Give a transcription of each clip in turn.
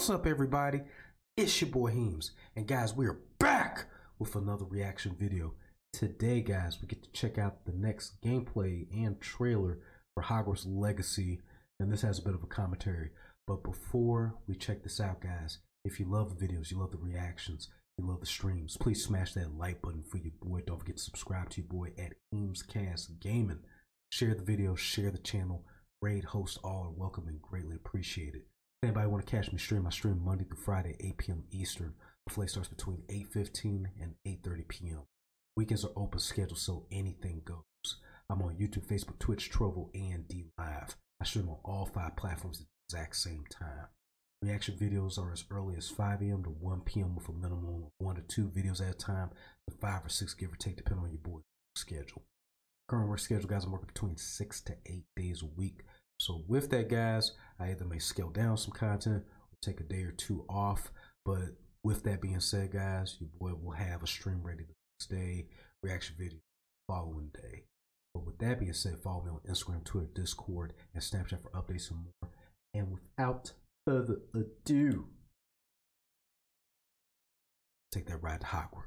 What's up, everybody? It's your boy Heems, and guys, we are back with another reaction video. Today, guys, we get to check out the next gameplay and trailer for Hogwarts Legacy, and this has a bit of a commentary. But before we check this out, guys, if you love the videos, you love the reactions, you love the streams, please smash that like button for your boy. Don't forget to subscribe to your boy at HeemsCast Gaming. Share the video, share the channel, raid, host, all are welcome and greatly appreciated. If anybody want to catch me stream, I stream Monday through Friday, 8 p.m. Eastern. The play starts between 8:15 and 8:30 p.m. Weekends are open schedule, so anything goes. I'm on YouTube, Facebook, Twitch, Trovo, and D Live. I stream on all 5 platforms at the exact same time. Reaction videos are as early as 5 a.m. to 1 p.m. with a minimum of 1 to 2 videos at a time, to 5 or 6, give or take, depending on your boy's schedule. Current work schedule, guys, I'm working between 6 to 8 days a week. So with that, guys, I either may scale down some content or take a day or 2 off. But with that being said, guys, your boy will have a stream ready the next day, reaction video the following day. But with that being said, follow me on Instagram, Twitter, Discord, and Snapchat for updates and more. And without further ado, take that ride to Hogwarts.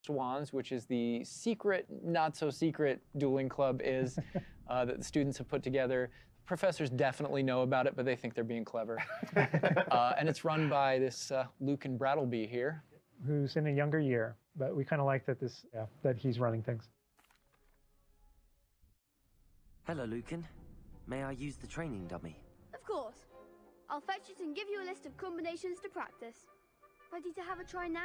Swans, which is the secret, not so secret dueling club is that the students have put together. Professors definitely know about it, but they think they're being clever. And it's run by this Lucan Brattleby here, who's in a younger year, but we kind of like that that he's running things. Hello, Lucan. May I use the training dummy? Of course. I'll fetch it and give you a list of combinations to practice. Ready to have a try now?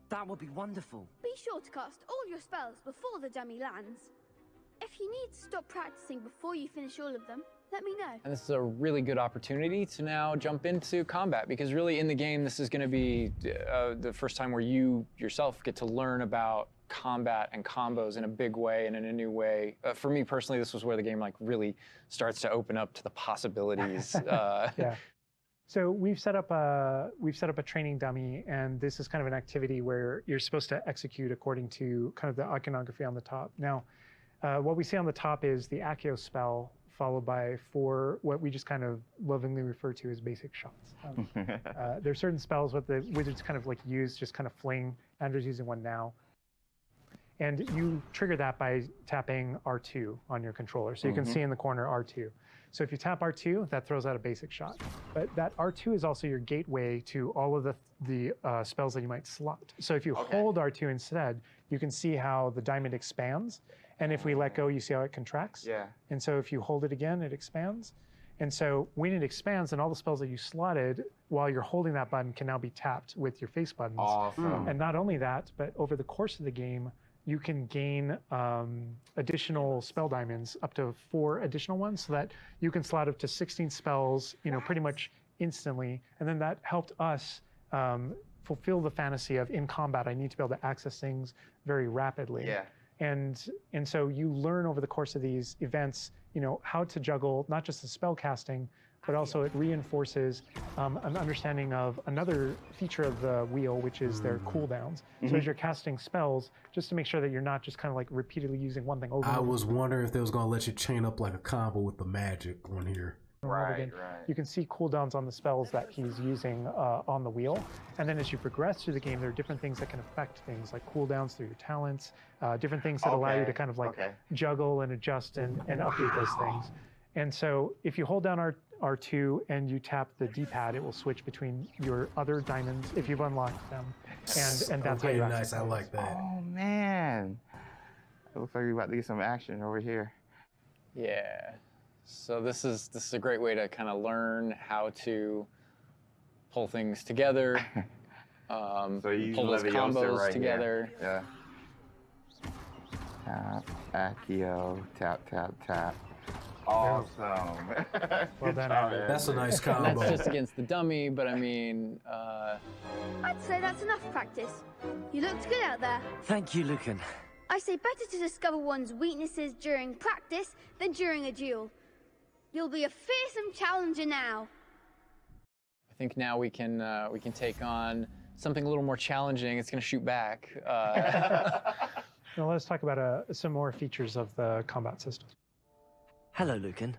That would be wonderful. Be sure to cast all your spells before the dummy lands. If you need to stop practicing before you finish all of them, let me know. And this is a really good opportunity to now jump into combat, because really in the game this is going to be the first time where you yourself get to learn about combat and combos in a big way and in a new way. For me personally, this was where the game like really starts to open up to the possibilities. Yeah. So we've set up a training dummy, and this is kind of an activity where you're supposed to execute according to kind of the iconography on the top. Now, what we see on the top is the Accio spell, followed by 4 what we just kind of lovingly refer to as basic shots. There are certain spells what the wizards kind of like use, just kind of fling. Andrew's using one now. And you trigger that by tapping R2 on your controller. So you can see in the corner R2. So if you tap R2, that throws out a basic shot. But that R2 is also your gateway to all of the spells that you might slot. So if you hold R2 instead, you can see how the diamond expands. And if we let go, you see how it contracts. Yeah. And so if you hold it again, it expands. And so when it expands, then all the spells that you slotted while you're holding that button can now be tapped with your face buttons. Awesome. And not only that, but over the course of the game, you can gain additional spell diamonds, up to 4 additional ones, so that you can slot up to 16 spells, pretty much instantly. And then that helped us fulfill the fantasy of in combat, I need to be able to access things very rapidly. Yeah. And so you learn over the course of these events, how to juggle not just the spell casting, but also it reinforces an understanding of another feature of the wheel, which is their cooldowns. So as you're casting spells, just to make sure that you're not just kind of like repeatedly using one thing over and over. I was wondering if they was going to let you chain up like a combo with the magic on here. Right. You can see cooldowns on the spells that he's using on the wheel. And then as you progress through the game, there are different things that can affect things, like cooldowns through your talents, different things that allow you to kind of like juggle and adjust and update those things. And so if you hold down R2 and you tap the D-pad, it will switch between your other diamonds if you've unlocked them. And that's how you nice. I like that. Oh, man. It looks like we're about to get some action over here. Yeah. So this is a great way to kind of learn how to pull things together, so you pull those combos right together. Here. Yeah. Tap, Accio, tap, tap, tap. Awesome. Well done. That's a nice combo. That's just against the dummy, but I mean... I'd say that's enough practice. You looked good out there. Thank you, Lucan. I say better to discover one's weaknesses during practice than during a duel. You'll be a fearsome challenger now. I think now we can take on something a little more challenging. It's going to shoot back. Now let's talk about some more features of the combat system. Hello, Lucan.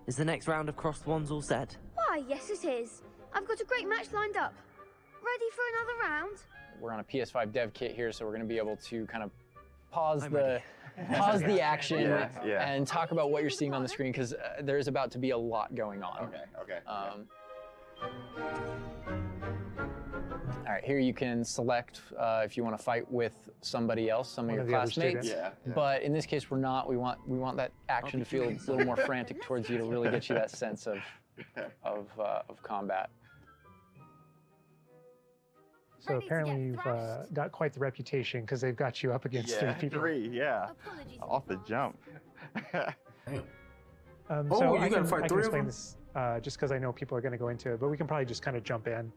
Is the next round of Crossed Wands all set? Why, yes it is. I've got a great match lined up. Ready for another round? We're on a PS5 dev kit here, so we're going to be able to kind of pause I'm the ready. pause the action Yeah. and talk about what you're seeing on the screen, because there's about to be a lot going on. Okay. All right, here you can select if you want to fight with somebody else, some of One your of the other classmates. students. Yeah. But in this case, we're not. We want that action to feel a little more frantic towards you to really get you that sense of combat. So Ready to apparently get you've thrashed? got quite the reputation because they've got you up against 3 people. Yeah. Apologies. Off the jump. Damn. So Oh, you I gotta can, fight I can 3 of explain them? this just because I know people are going to go into it, but we can probably just kind of jump in.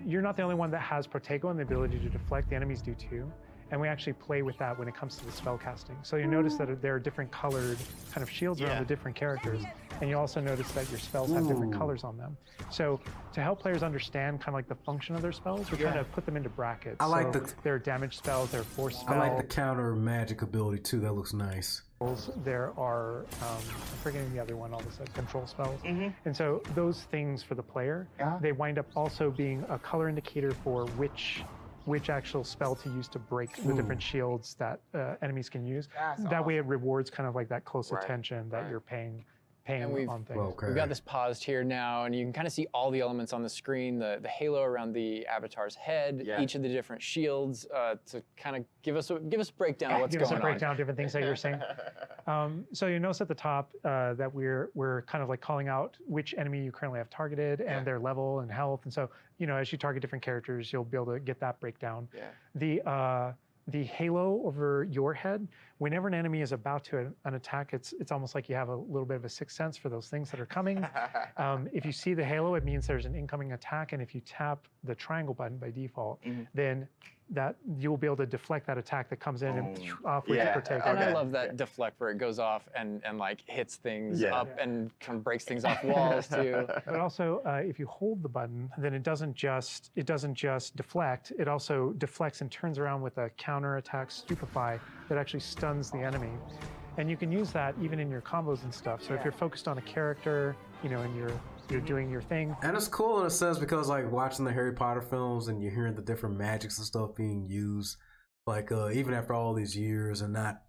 You're not the only one that has Protego and the ability to deflect. The enemies do too. And we actually play with that when it comes to the spell casting. So you notice that there are different colored kind of shields around the different characters. And you also notice that your spells have different colors on them. So to help players understand kind of like the function of their spells, we're trying to put them into brackets. I like so the- there are damage spells, there are force spells. I like the counter magic ability too. That looks nice. There are, I'm forgetting the other one, all this control spells. And so those things for the player, they wind up also being a color indicator for which actual spell to use to break the different shields that enemies can use. That way it rewards kind of like that close attention that you're paying And we've- on things. Okay. We've got this paused here now, and you can kind of see all the elements on the screen, the halo around the avatar's head, each of the different shields, to kind of give us a breakdown of what's Give us going a breakdown of different things that you're saying. So you notice at the top that we're kind of like calling out which enemy you currently have targeted and their level and health. And so, you know, as you target different characters, you'll be able to get that breakdown. The halo over your head, whenever an enemy is about to an attack, it's almost like you have a little bit of a sixth sense for those things that are coming. If you see the halo, it means there's an incoming attack, and if you tap the triangle button by default, then that you'll be able to deflect that attack that comes in and off with Protego. And I love that deflect where it goes off and like hits things up and kind of breaks things off walls too. But also, if you hold the button, then it doesn't just deflect. It also deflects and turns around with a counter attack stupefy that actually stuns the enemy. And you can use that even in your combos and stuff. So if you're focused on a character, you know, and you're doing your thing. And it's cool in a sense because like watching the Harry Potter films and you're hearing the different magics and stuff being used, like even after all these years and not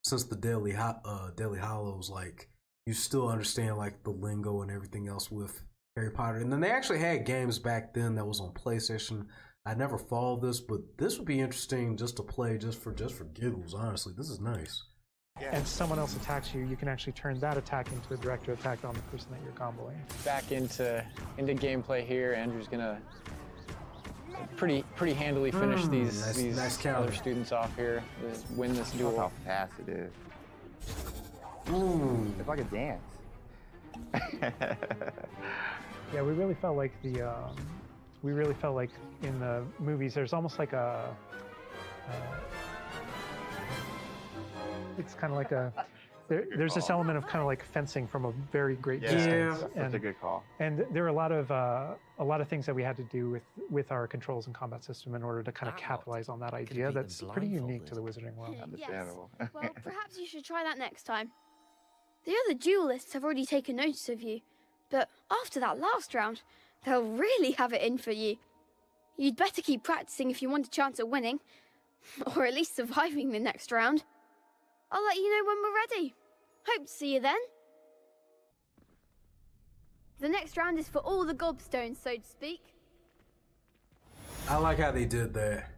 since the Deadly Hallows, like you still understand like the lingo and everything else with Harry Potter. And then they actually had games back then that was on PlayStation. I never followed this, but this would be interesting just to play just for giggles. Honestly, this is nice. And someone else attacks you, you can actually turn that attack into a direct attack on the person that you're comboing. Back into gameplay here. Andrew's gonna pretty handily finish these nice other students off here. Win this Look duel. how fast it is. It's like a dance. Yeah, we really felt like in the movies, there's almost like a. It's kind of like there's this element of kind of like fencing from a very great distance. That's such a good call. And there are a lot of things that we had to do with our controls and combat system in order to kind of capitalize on that idea that's pretty unique to the Wizarding world. Understandable. Well, perhaps you should try that next time. The other duelists have already taken notice of you, but after that last round, they'll really have it in for you. You'd better keep practicing if you want a chance at winning, or at least surviving the next round. I'll let you know when we're ready. Hope to see you then. The next round is for all the gobstones, so to speak. I like how they did that.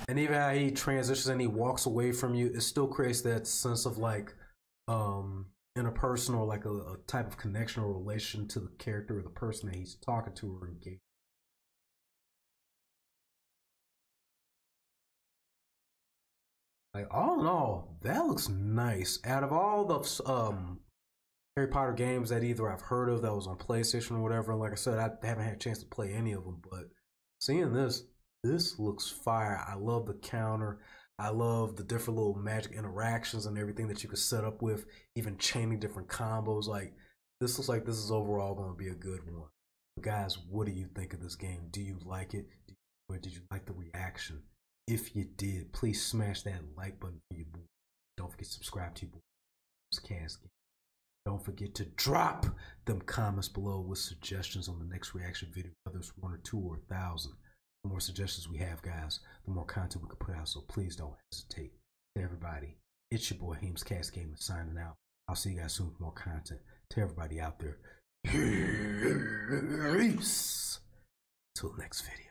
And even how he transitions and he walks away from you, it still creates that sense of like interpersonal, like a type of connection or relation to the character or the person that he's talking to or engaged. Like all in all, that looks nice. Out of all the Harry Potter games that either I've heard of that was on PlayStation or whatever, like I said, I haven't had a chance to play any of them, but seeing this looks fire. I love the counter. I love the different little magic interactions and everything that you can set up with, even chaining different combos. Like this looks like this is overall going to be a good one. Guys, what do you think of this game? Do you like it? Or did you like the reaction? If you did, please smash that like button for your boy. Don't forget to subscribe to your boy's Cast Game. Don't forget to drop them comments below with suggestions on the next reaction video, whether it's 1 or 2 or 1,000. The more suggestions we have, guys, the more content we can put out. So please don't hesitate. To everybody, it's your boy Hames Cast Game signing out. I'll see you guys soon with more content. To everybody out there, peace. Till next video.